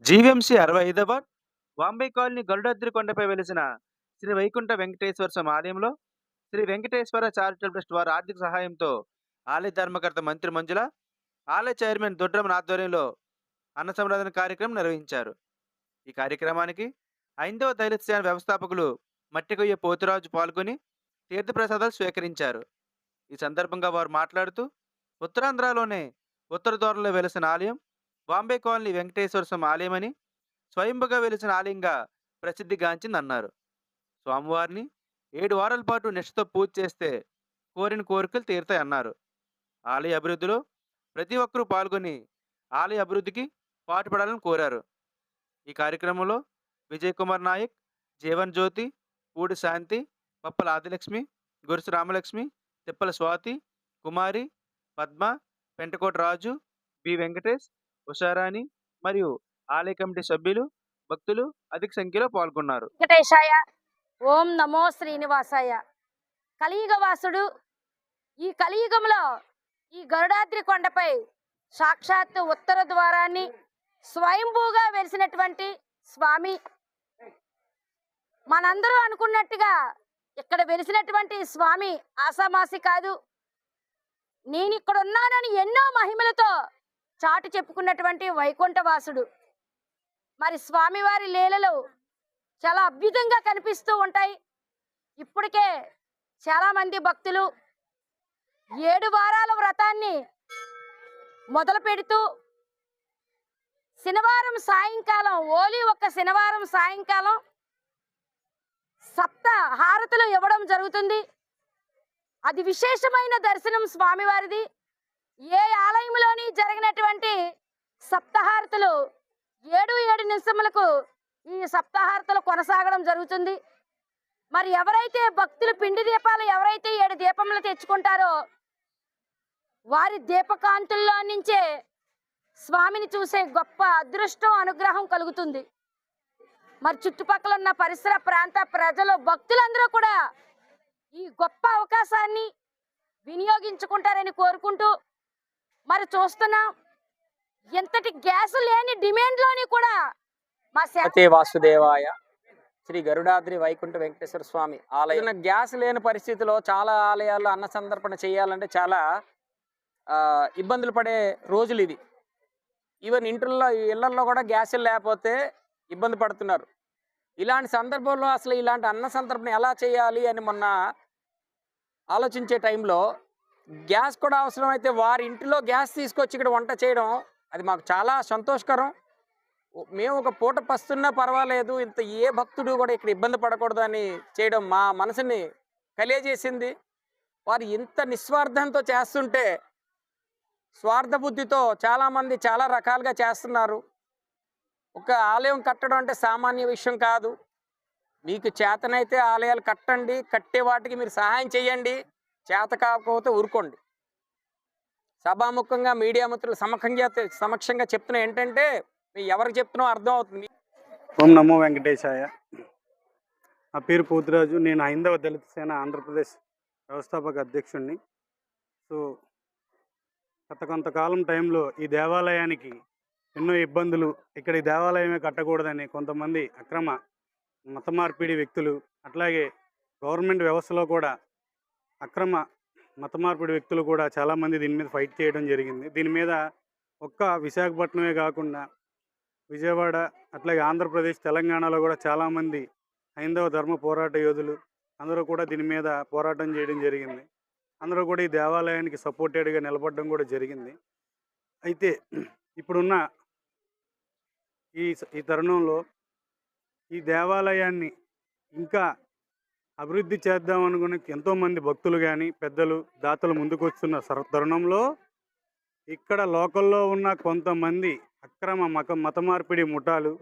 GVMC 65వ Vambay colony Garudadri కొండపై వెలిసిన శ్రీ వైకుంఠ వెంకటేశ్వర స్వామి ఆలయంలో శ్రీ వెంకటేశ్వర చారిటబుల్ ట్రస్ట్ వారి ఆర్థిక సహాయంతో ఆలయ ధర్మకర్త మంత్రి మంజుల, ఆలయ చైర్మన్ దొడ్రమన్ ఆధ్వర్యంలో అన్న సంరాధన కార్యక్రమం నిర్వహించారు. ఈ కార్యక్రమానికి ఐందవ దళిత సేన వ్యవస్థాపకులు మట్టికొయ్య పోతురాజు పాల్గొని తీర్థప్రసాదాలు స్వీకరించారు. ఈ సందర్భంగా వారు మాట్లాడుతూ, ఉత్తరాంధ్రలోనే ఉత్తర ద్వారంలో వెలిసిన ఆలయం బాంబే కాలనీ వెంకటేశ్వర స్వామి ఆలయమని, స్వయంభుగా వెలిసిన ఆలయంగా ప్రసిద్ధిగాంచిందన్నారు. స్వామివారిని 7 వారాల పాటు నిష్ఠతో పూజ చేస్తే కోరిన కోరికలు తీరుతాయన్నారు. ఆలయ అభివృద్ధిలో ప్రతి ఒక్కరూ పాల్గొని ఆలయ అభివృద్ధికి పాటుపడాలని కోరారు. ఈ కార్యక్రమంలో విజయ్ కుమార్ నాయక్, జీవన్ జ్యోతి, పూడి శాంతి, పప్పల ఆదిలక్ష్మి, గురుసు రామలక్ష్మి, తిప్పల స్వాతి, కుమారి, పద్మ, పెంటకోట రాజు, బి వెంకటేష్, ఉషారాణి మరియు ఆలయ కమిటీ సభ్యులు, భక్తులు అధిక సంఖ్యలో పాల్గొన్నారు. వెంకటేశాయ, ఓం నమో శ్రీనివాసాయ. కలియుగవాసుడు ఈ కలియుగంలో ఈ గరుడాద్రి కొండపై సాక్షాత్తు ఉత్తర ద్వారాన్ని స్వయంభూగా వెలిసినటువంటి స్వామి. మనందరూ అనుకున్నట్టుగా ఇక్కడ వెలిసినటువంటి స్వామి ఆసామాసి కాదు. నేను ఇక్కడ ఉన్నానని ఎన్నో మహిమలతో చాటు చెప్పుకున్నటువంటి వైకుంఠవాసుడు. మరి స్వామివారి లీలలు చాలా అద్భుతంగా కనిపిస్తూ ఉంటాయి. ఇప్పటికే చాలామంది భక్తులు 7 వారాల వ్రతాన్ని మొదలు పెడుతూ శనివారం సాయంకాలం, ఓలీ ఒక్క శనివారం సాయంకాలం సప్త హారతులు ఇవ్వడం జరుగుతుంది. అది విశేషమైన దర్శనం స్వామివారిది. ఏ ఆలయంలోని జరిగినటువంటి సప్తహారతులు 7 నిమిషములకు ఈ సప్తహారతులు కొనసాగడం జరుగుతుంది. మరి ఎవరైతే భక్తులు పిండి దీపాలు ఎవరైతే 7 దీపములు తెచ్చుకుంటారో వారి దీపకాంతుల్లో నుంచే స్వామిని చూసే గొప్ప అదృష్టం, అనుగ్రహం కలుగుతుంది. మరి చుట్టుపక్కల ఉన్న పరిసర ప్రాంత ప్రజలు, భక్తులందరూ కూడా ఈ గొప్ప అవకాశాన్ని వినియోగించుకుంటారని కోరుకుంటూ, మరి చూస్తున్నాం ఎంతటి గ్యాస్ లేని డిమాండ్లోని కూడా మా వాసుదేవాయ శ్రీ గరుడాద్రి వైకుంఠ వెంకటేశ్వర స్వామి ఆలయం. గ్యాస్ లేని పరిస్థితిలో చాలా ఆలయాల్లో అన్న సందర్పణ చేయాలంటే చాలా ఇబ్బందులు పడే రోజులు ఇది. ఈవెన్ ఇళ్లలో కూడా గ్యాస్ లేకపోతే ఇబ్బంది పడుతున్నారు. ఇలాంటి సందర్భంలో అసలు ఇలాంటి అన్న సందర్పణ ఎలా చేయాలి అని మొన్న ఆలోచించే టైంలో గ్యాస్ కూడా అవసరమైతే వారి ఇంటిలో గ్యాస్ తీసుకొచ్చి ఇక్కడ వంట చేయడం అది మాకు చాలా సంతోషకరం. మేము ఒక పూట పస్తున్నా పర్వాలేదు, ఇంత ఏ భక్తుడు కూడా ఇక్కడ ఇబ్బంది పడకూడదు అని చేయడం మా మనసుని కలియజేసింది. వారు ఇంత నిస్వార్థంతో చేస్తుంటే, స్వార్థ బుద్ధితో చాలామంది చాలా రకాలుగా చేస్తున్నారు. ఒక ఆలయం కట్టడం అంటే సామాన్య విషయం కాదు. మీకు చేతనైతే ఆలయాలు కట్టండి, కట్టే వాటికి మీరు సహాయం చేయండి, చేత కాకపోతే ఊరుకోండి. సభాముఖంగా మీడియా మిత్రులు సమక్షంగా చెప్తున్నా ఏంటంటే, ఎవరికి చెప్తున్నా అర్థం అవుతుంది. ఓం నమో వెంకటేశాయ. నా పేరు పోతురాజు. నేను 5వ దళిత సేన ఆంధ్రప్రదేశ్ వ్యవస్థాపక అధ్యక్షుడిని. సో గత కొంతకాలం టైంలో ఈ దేవాలయానికి ఎన్నో ఇబ్బందులు, ఇక్కడ ఈ దేవాలయమే కట్టకూడదని కొంతమంది అక్రమ మత మార్పిడి వ్యక్తులు, అట్లాగే గవర్నమెంట్ వ్యవస్థలో కూడా అక్రమ మత మార్పిడి వ్యక్తులు కూడా చాలామంది దీని మీద ఫైట్ చేయడం జరిగింది. దీని మీద ఒక్క విశాఖపట్నమే కాకుండా విజయవాడ, అట్లాగే ఆంధ్రప్రదేశ్, తెలంగాణలో కూడా చాలామంది హైందవ ధర్మ పోరాట యోధులు అందరూ కూడా దీని మీద పోరాటం చేయడం జరిగింది. అందరూ కూడా ఈ దేవాలయానికి సపోర్టెడ్గా నిలబడడం కూడా జరిగింది. అయితే ఇప్పుడున్న ఈ తరుణంలో ఈ దేవాలయాన్ని ఇంకా అభివృద్ధి చేద్దాం అనుకుని ఎంతోమంది భక్తులు కానీ పెద్దలు, దాతలు ముందుకు వస్తున్న తరుణంలో ఇక్కడ లోకల్లో ఉన్న కొంతమంది అక్రమ మత మార్పిడి ముఠాలు